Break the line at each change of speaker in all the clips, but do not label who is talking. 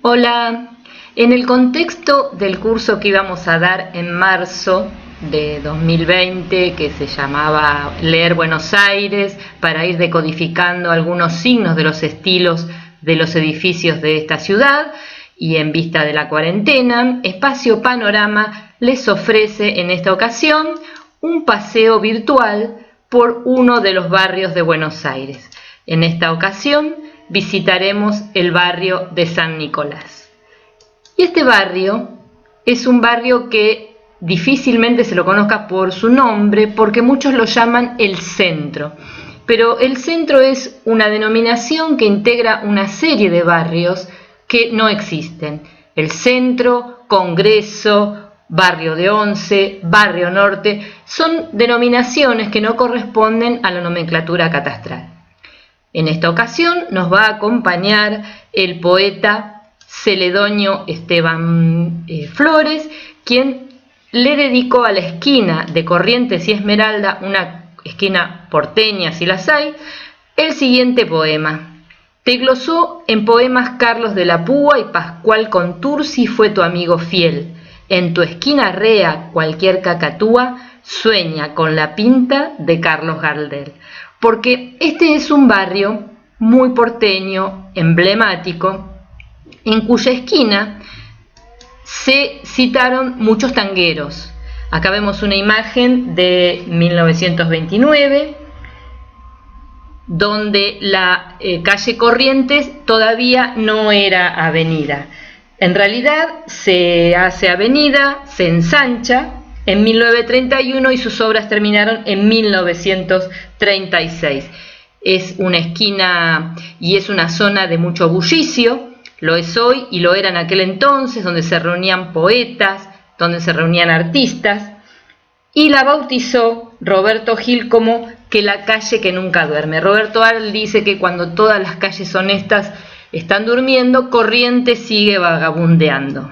Hola, en el contexto del curso que íbamos a dar en marzo de 2020, que se llamaba Leer Buenos Aires, para ir decodificando algunos signos de los estilos de los edificios de esta ciudad, y en vista de la cuarentena, Espacio Panorama les ofrece en esta ocasión un paseo virtual por uno de los barrios de Buenos Aires. En esta ocasión visitaremos el barrio de San Nicolás. Y este barrio es un barrio que difícilmente se lo conozca por su nombre, porque muchos lo llaman el centro. Pero el centro es una denominación que integra una serie de barrios que no existen. El centro, Congreso, Barrio de Once, Barrio Norte, son denominaciones que no corresponden a la nomenclatura catastral. En esta ocasión nos va a acompañar el poeta Celedonio Esteban Flores, quien le dedicó a la esquina de Corrientes y Esmeralda, una esquina porteña si las hay, el siguiente poema. Te glosó en poemas Carlos de la Púa y Pascual Contursi fue tu amigo fiel. En tu esquina rea cualquier cacatúa sueña con la pinta de Carlos Gardel. Porque este es un barrio muy porteño, emblemático, en cuya esquina se citaron muchos tangueros. Acá vemos una imagen de 1929, donde la calle Corrientes todavía no era avenida. En realidad se hace avenida, se ensancha en 1931 y sus obras terminaron en 1936. Es una esquina y es una zona de mucho bullicio, lo es hoy y lo era en aquel entonces, donde se reunían poetas, donde se reunían artistas, y la bautizó Roberto Gil como que la calle que nunca duerme. Roberto Gil dice que cuando todas las calles honestas están durmiendo, Corrientes sigue vagabundeando.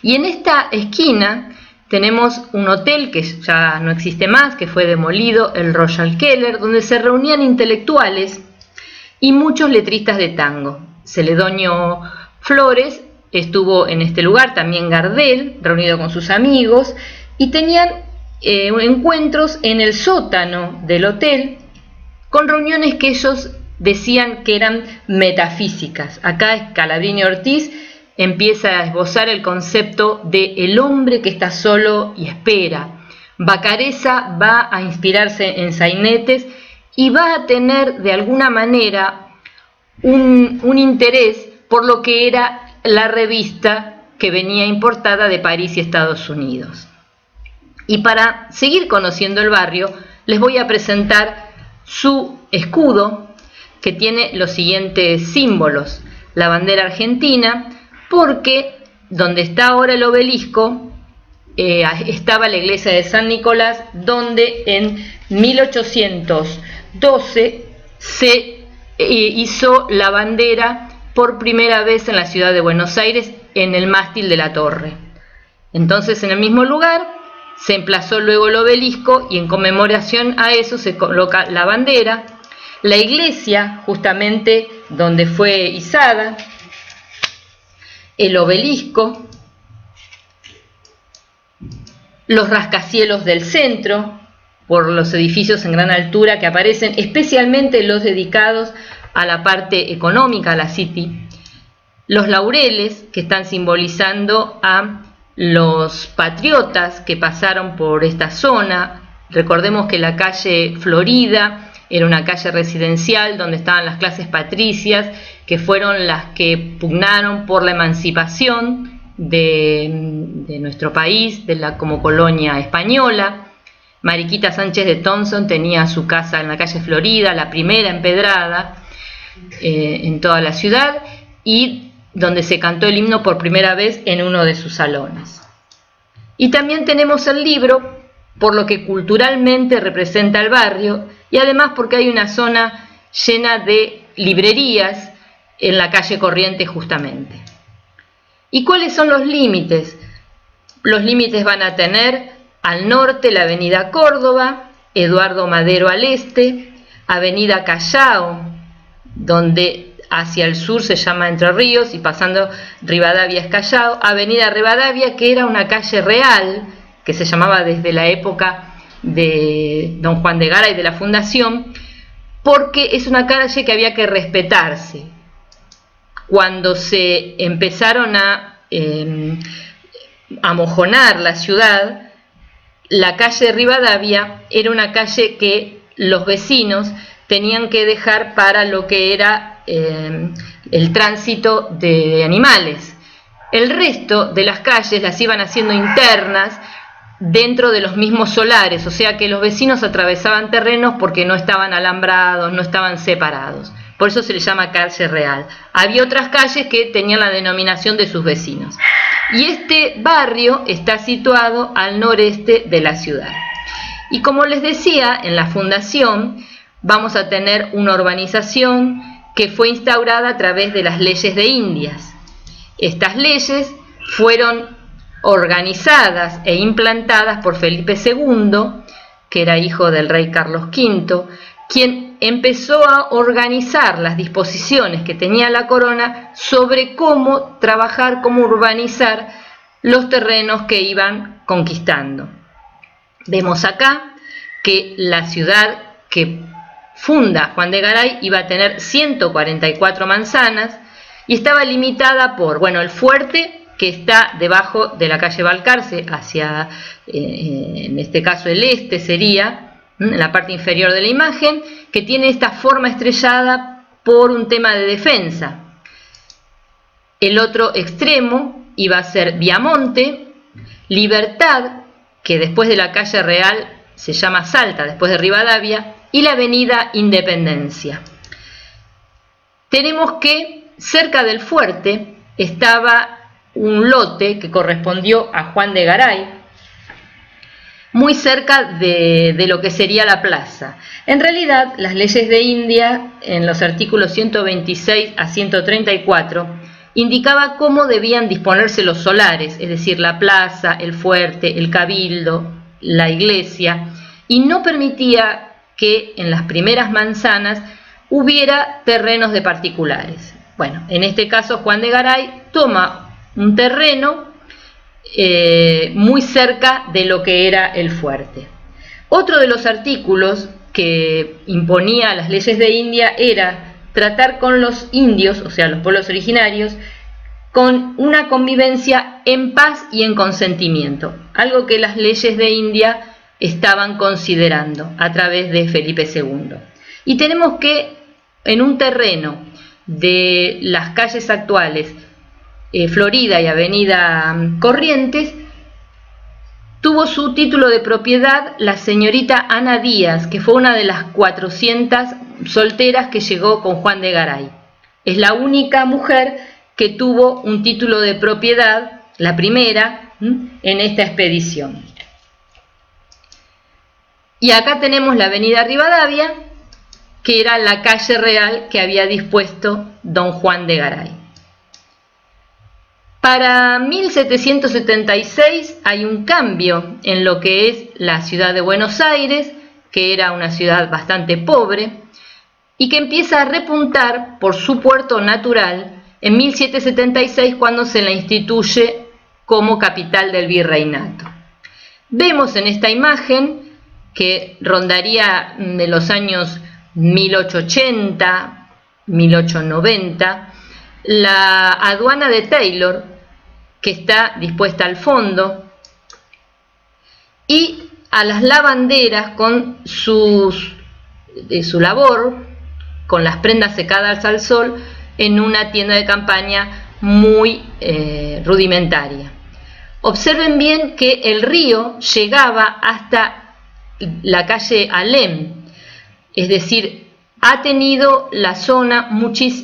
Y en esta esquina tenemos un hotel que ya no existe más, que fue demolido, el Royal Keller, donde se reunían intelectuales y muchos letristas de tango. Celedonio Flores estuvo en este lugar, también Gardel, reunido con sus amigos, y tenían encuentros en el sótano del hotel con reuniones que ellos decían que eran metafísicas. Acá Scalabrini Ortiz empieza a esbozar el concepto de el hombre que está solo y espera. Vacarezza va a inspirarse en sainetes y va a tener de alguna manera un interés por lo que era la revista que venía importada de París y Estados Unidos. Y para seguir conociendo el barrio, les voy a presentar su escudo, que tiene los siguientes símbolos. La bandera argentina, porque donde está ahora el obelisco estaba la iglesia de San Nicolás, donde en 1812 se hizo la bandera por primera vez en la ciudad de Buenos Aires en el mástil de la torre. Entonces en el mismo lugar se emplazó luego el obelisco y en conmemoración a eso se coloca la bandera, la iglesia justamente donde fue izada, el obelisco, los rascacielos del centro, por los edificios en gran altura que aparecen, especialmente los dedicados a la parte económica, a la City, los laureles que están simbolizando a los patriotas que pasaron por esta zona. Recordemos que la calle Florida era una calle residencial donde estaban las clases patricias, que fueron las que pugnaron por la emancipación de nuestro país, como colonia española. Mariquita Sánchez de Thompson tenía su casa en la calle Florida, la primera empedrada en toda la ciudad, y donde se cantó el himno por primera vez en uno de sus salones. Y también tenemos el libro, por lo que culturalmente representa el barrio, y además porque hay una zona llena de librerías en la calle Corrientes justamente. ¿Y cuáles son los límites? Los límites van a tener al norte la avenida Córdoba, Eduardo Madero al este, avenida Callao, donde hacia el sur se llama Entre Ríos y pasando Rivadavia es Callao, Avenida Rivadavia, que era una calle real que se llamaba desde la época de don Juan de Garay de la fundación, porque es una calle que había que respetarse. Cuando se empezaron a amojonar la ciudad, la calle Rivadavia era una calle que los vecinos tenían que dejar para lo que era el tránsito de animales. El resto de las calles las iban haciendo internas dentro de los mismos solares, o sea que los vecinos atravesaban terrenos porque no estaban alambrados, no estaban separados. Por eso se le llama calle real. Había otras calles que tenían la denominación de sus vecinos. Y este barrio está situado al noreste de la ciudad. Y como les decía, en la fundación vamos a tener una urbanización que fue instaurada a través de las leyes de Indias. Estas leyes fueron organizadas e implantadas por Felipe II, que era hijo del rey Carlos V, quien empezó a organizar las disposiciones que tenía la corona sobre cómo trabajar, cómo urbanizar los terrenos que iban conquistando. Vemos acá que la ciudad que funda Juan de Garay iba a tener 144 manzanas y estaba limitada por, el fuerte, que está debajo de la calle Balcarce, hacia, en este caso el este sería, en la parte inferior de la imagen, que tiene esta forma estrellada por un tema de defensa. El otro extremo iba a ser Viamonte, Libertad, que después de la calle Real se llama Salta, después de Rivadavia, y la avenida Independencia. Tenemos que cerca del fuerte estaba un lote que correspondió a Juan de Garay, muy cerca de lo que sería la plaza. En realidad, las leyes de India, en los artículos 126 a 134, indicaba cómo debían disponerse los solares, es decir, la plaza, el fuerte, el cabildo, la iglesia, y no permitía que en las primeras manzanas hubiera terrenos de particulares. Bueno, en este caso Juan de Garay toma un terreno muy cerca de lo que era el fuerte. Otro de los artículos que imponía las leyes de India era tratar con los indios, o sea, los pueblos originarios, con una convivencia en paz y en consentimiento, algo que las leyes de India estaban considerando a través de Felipe II. Y tenemos que en un terreno de las calles actuales, Florida y Avenida Corrientes, tuvo su título de propiedad la señorita Ana Díaz, que fue una de las 400 solteras que llegó con Juan de Garay. Es la única mujer que tuvo un título de propiedad, la primera, en esta expedición. Y acá tenemos la avenida Rivadavia, que era la calle real que había dispuesto don Juan de Garay. Para 1776 hay un cambio en lo que es la ciudad de Buenos Aires, que era una ciudad bastante pobre, y que empieza a repuntar por su puerto natural en 1776, cuando se la instituye como capital del virreinato. Vemos en esta imagen, que rondaría de los años 1880, 1890, la aduana de Taylor, que está dispuesta al fondo, y a las lavanderas con su labor, con las prendas secadas al sol, en una tienda de campaña muy rudimentaria. Observen bien que el río llegaba hasta la calle Alem, es decir, ha tenido la zona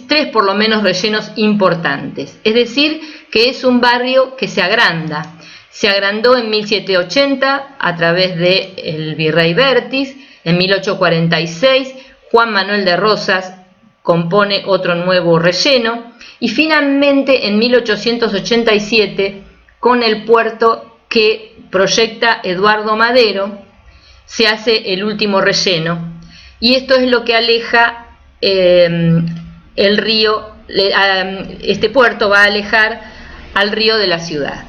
tres por lo menos rellenos importantes, es decir, que es un barrio que se agranda. Se agrandó en 1780 a través del virrey Bertis, en 1846 Juan Manuel de Rosas compone otro nuevo relleno, y finalmente en 1887, con el puerto que proyecta Eduardo Madero, se hace el último relleno, y esto es lo que aleja el río, este puerto va a alejar al río de la ciudad.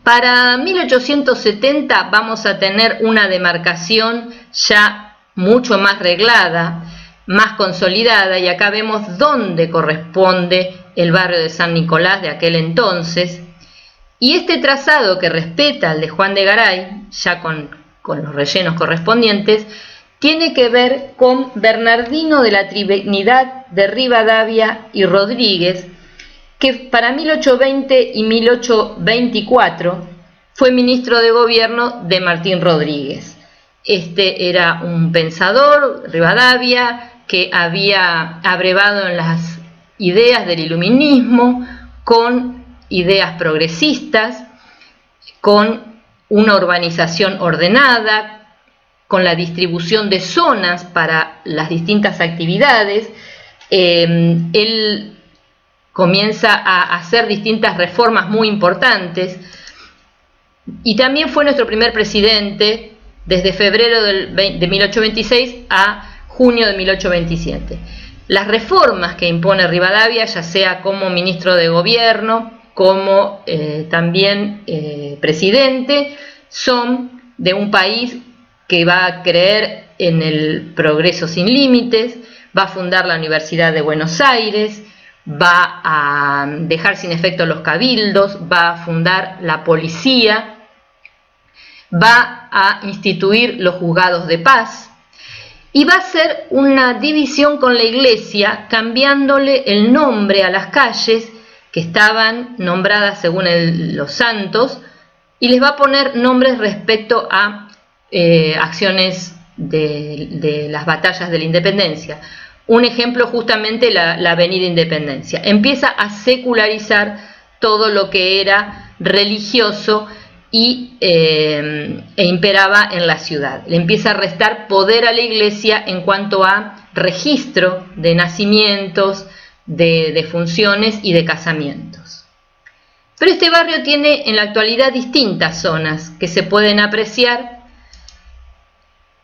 Para 1870 vamos a tener una demarcación ya mucho más reglada, más consolidada, y acá vemos dónde corresponde el barrio de San Nicolás de aquel entonces. Y este trazado, que respeta al de Juan de Garay, ya con los rellenos correspondientes, tiene que ver con Bernardino de la Trinidad de Rivadavia y Rodríguez, que para 1820 y 1824 fue ministro de gobierno de Martín Rodríguez. Este era un pensador, Rivadavia, que había abrevado en las ideas del iluminismo, con ideas progresistas, con una urbanización ordenada, con la distribución de zonas para las distintas actividades. Él comienza a hacer distintas reformas muy importantes y también fue nuestro primer presidente desde febrero de 1826 a junio de 1827. Las reformas que impone Rivadavia, ya sea como ministro de gobierno, como también presidente, son de un país que va a creer en el progreso sin límites, va a fundar la Universidad de Buenos Aires, va a dejar sin efecto los cabildos, va a fundar la policía, va a instituir los juzgados de paz y va a hacer una división con la iglesia, cambiándole el nombre a las calles que estaban nombradas según los santos, y les va a poner nombres respecto a acciones de las batallas de la independencia. Un ejemplo, justamente la Avenida Independencia. Empieza a secularizar todo lo que era religioso e imperaba en la ciudad. Le empieza a restar poder a la iglesia en cuanto a registro de nacimientos, de funciones y de casamientos. Pero este barrio tiene en la actualidad distintas zonas que se pueden apreciar,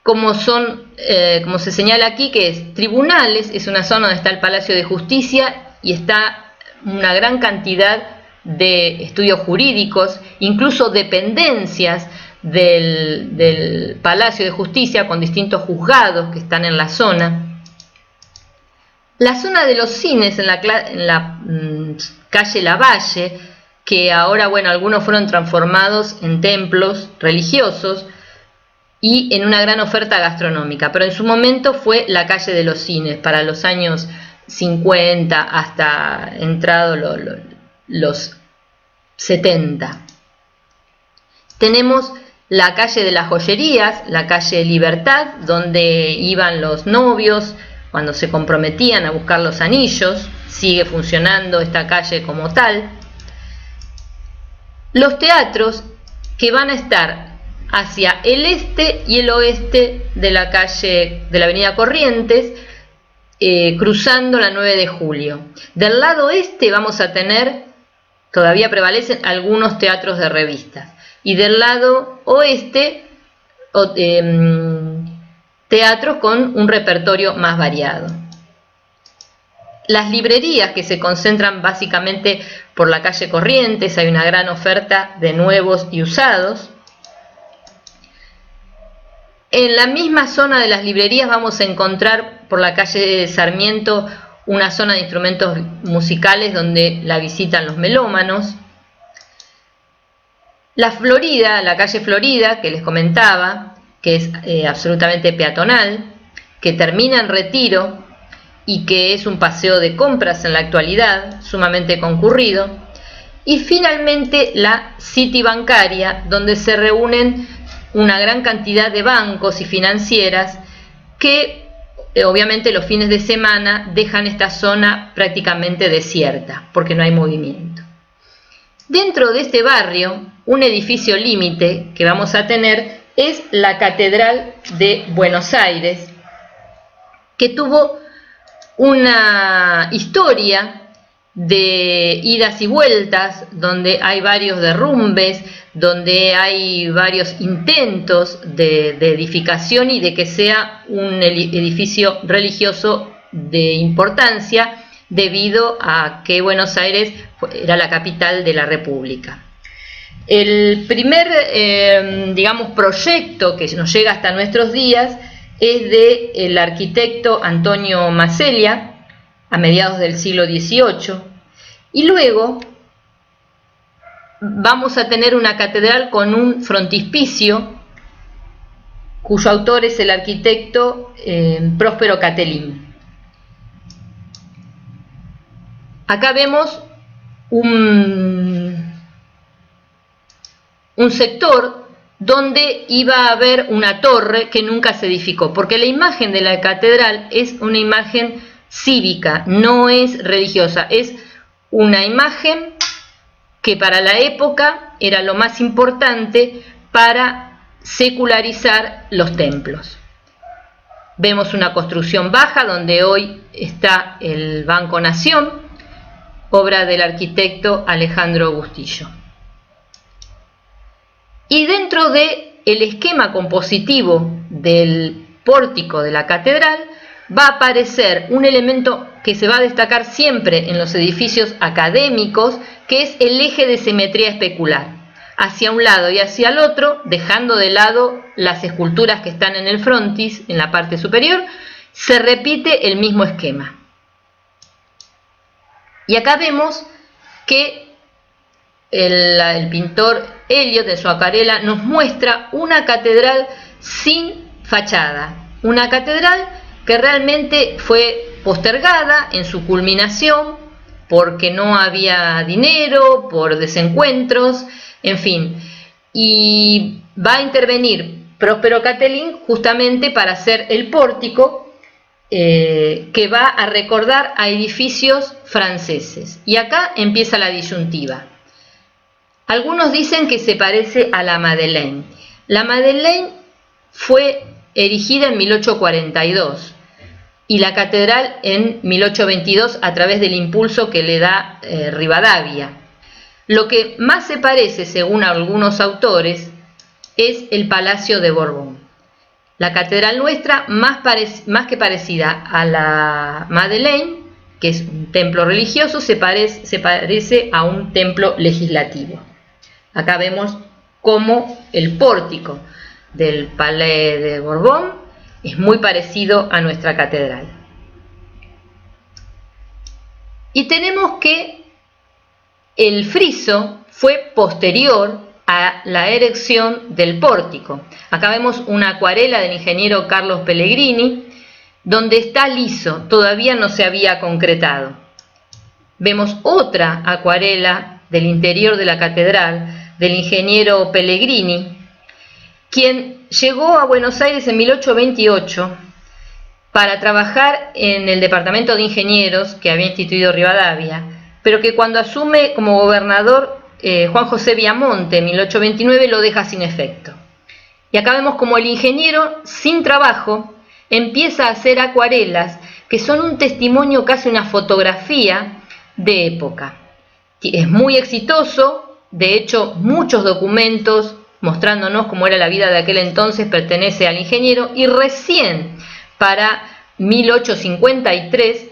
como se señala aquí, que es tribunales, es una zona donde está el Palacio de Justicia y está una gran cantidad de estudios jurídicos, incluso dependencias del Palacio de Justicia con distintos juzgados que están en la zona. La zona de los cines en la calle Lavalle, que ahora, bueno, algunos fueron transformados en templos religiosos y en una gran oferta gastronómica, pero en su momento fue la calle de los cines, para los años 50 hasta entrado los 70. Tenemos la calle de las joyerías, la calle Libertad, donde iban los novios cuando se comprometían a buscar los anillos. Sigue funcionando esta calle como tal. Los teatros, que van a estar hacia el este y el oeste de la calle de la avenida Corrientes, cruzando la 9 de julio. Del lado este vamos a tener, todavía prevalecen algunos teatros de revistas, y del lado oeste teatros con un repertorio más variado. Las librerías, que se concentran básicamente por la calle Corrientes, hay una gran oferta de nuevos y usados. En la misma zona de las librerías vamos a encontrar por la calle Sarmiento una zona de instrumentos musicales donde la visitan los melómanos. La Florida, la calle Florida, que les comentaba, que es absolutamente peatonal, que termina en Retiro y que es un paseo de compras en la actualidad, sumamente concurrido. Y finalmente la City bancaria, donde se reúnen una gran cantidad de bancos y financieras que obviamente los fines de semana dejan esta zona prácticamente desierta porque no hay movimiento. Dentro de este barrio, un edificio límite que vamos a tener es la Catedral de Buenos Aires, que tuvo una historia de idas y vueltas, donde hay varios derrumbes, donde hay varios intentos de edificación y de que sea un edificio religioso de importancia debido a que Buenos Aires era la capital de la República. El primer, digamos, proyecto que nos llega hasta nuestros días es del arquitecto Antonio Maselia, a mediados del siglo XVIII, y luego vamos a tener una catedral con un frontispicio cuyo autor es el arquitecto Próspero Catelín. Acá vemos un sector donde iba a haber una torre que nunca se edificó, porque la imagen de la catedral es una imagen cívica, no es religiosa, es una imagen que para la época era lo más importante para secularizar los templos. Vemos una construcción baja donde hoy está el Banco Nación, obra del arquitecto Alejandro Bustillo. Y dentro del esquema compositivo del pórtico de la catedral va a aparecer un elemento que se va a destacar siempre en los edificios académicos, que es el eje de simetría especular, hacia un lado y hacia el otro, dejando de lado las esculturas que están en el frontis, en la parte superior, se repite el mismo esquema. Y acá vemos que el pintor Eliot en su acuarela nos muestra una catedral sin fachada, una catedral que realmente fue postergada en su culminación porque no había dinero, por desencuentros, en fin, y va a intervenir Próspero Catelín justamente para hacer el pórtico que va a recordar a edificios franceses. Y acá empieza la disyuntiva. Algunos dicen que se parece a la Madeleine. La Madeleine fue erigida en 1842 y la catedral en 1822 a través del impulso que le da Rivadavia. Lo que más se parece, según algunos autores, es el Palacio de Borbón. La catedral nuestra, más que parecida a la Madeleine, que es un templo religioso, se parece a un templo legislativo. Acá vemos cómo el pórtico del Palais de Borbón es muy parecido a nuestra catedral. Y tenemos que el friso fue posterior a la erección del pórtico. Acá vemos una acuarela del ingeniero Carlos Pellegrini, donde está liso, todavía no se había concretado. Vemos otra acuarela del interior de la catedral, del ingeniero Pellegrini, quien llegó a Buenos Aires en 1828 para trabajar en el departamento de ingenieros que había instituido Rivadavia, pero que cuando asume como gobernador Juan José Viamonte en 1829 lo deja sin efecto. Y acá vemos como el ingeniero, sin trabajo, empieza a hacer acuarelas que son un testimonio, casi una fotografía de época. Es muy exitoso, de hecho muchos documentos mostrándonos cómo era la vida de aquel entonces pertenece al ingeniero, y recién para 1853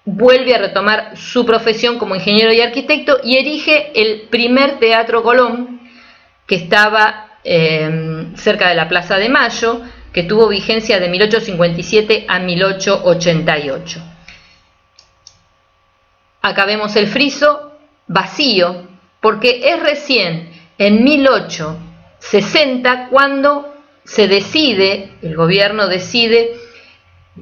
vuelve a retomar su profesión como ingeniero y arquitecto y erige el primer Teatro Colón, que estaba cerca de la Plaza de Mayo, que tuvo vigencia de 1857 a 1888. Acá vemos el friso vacío, porque es recién en 1860 cuando se decide, el gobierno decide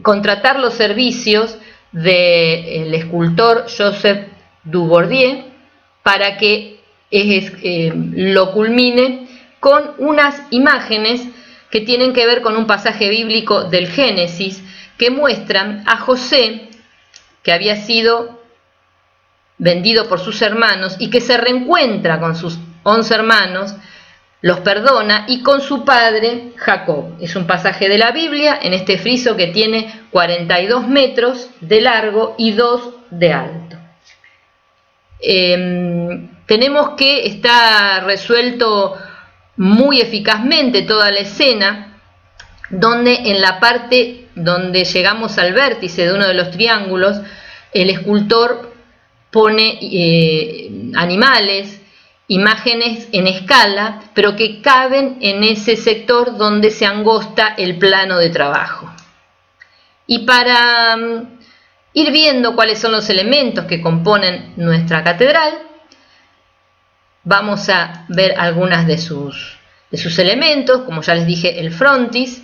contratar los servicios del escultor Joseph Dubordier para que lo culmine con unas imágenes que tienen que ver con un pasaje bíblico del Génesis que muestran a José, que había sido vendido por sus hermanos y que se reencuentra con sus 11 hermanos, los perdona, y con su padre Jacob. Es un pasaje de la Biblia en este friso que tiene 42 metros de largo y 2 de alto. Tenemos que está resuelto muy eficazmente toda la escena, donde en la parte donde llegamos al vértice de uno de los triángulos, el escultor pone animales, imágenes en escala, pero que caben en ese sector donde se angosta el plano de trabajo. Y para ir viendo cuáles son los elementos que componen nuestra catedral, vamos a ver algunas de sus elementos, como ya les dije, el frontis,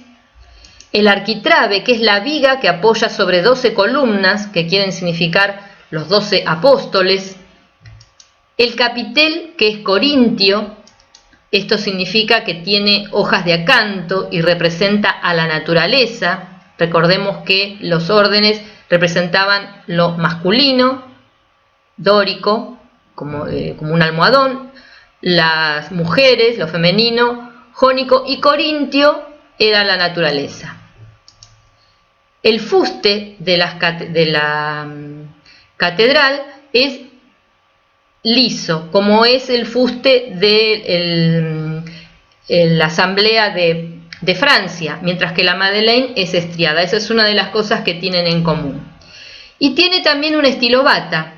el arquitrabe, que es la viga que apoya sobre 12 columnas, que quieren significar los 12 apóstoles, el capitel, que es corintio, esto significa que tiene hojas de acanto y representa a la naturaleza. Recordemos que los órdenes representaban lo masculino, dórico, como un almohadón, las mujeres, lo femenino, jónico, y corintio era la naturaleza. El fuste de la catedral es liso, como es el fuste de la Asamblea de Francia, mientras que la Madeleine es estriada. Esa es una de las cosas que tienen en común. Y tiene también un estilo bata,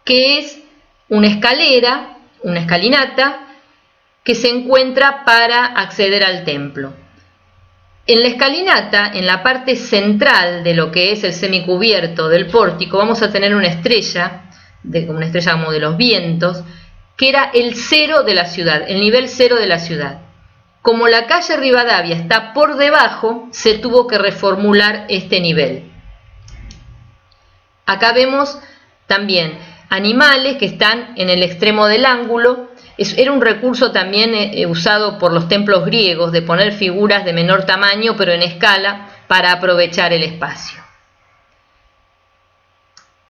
que es una escalera, una escalinata, que se encuentra para acceder al templo. En la escalinata, en la parte central de lo que es el semicubierto del pórtico, vamos a tener una estrella como de los vientos, que era el cero de la ciudad, el nivel cero de la ciudad. Como la calle Rivadavia está por debajo, se tuvo que reformular este nivel. Acá vemos también animales que están en el extremo del ángulo. Era un recurso también usado por los templos griegos, de poner figuras de menor tamaño pero en escala para aprovechar el espacio.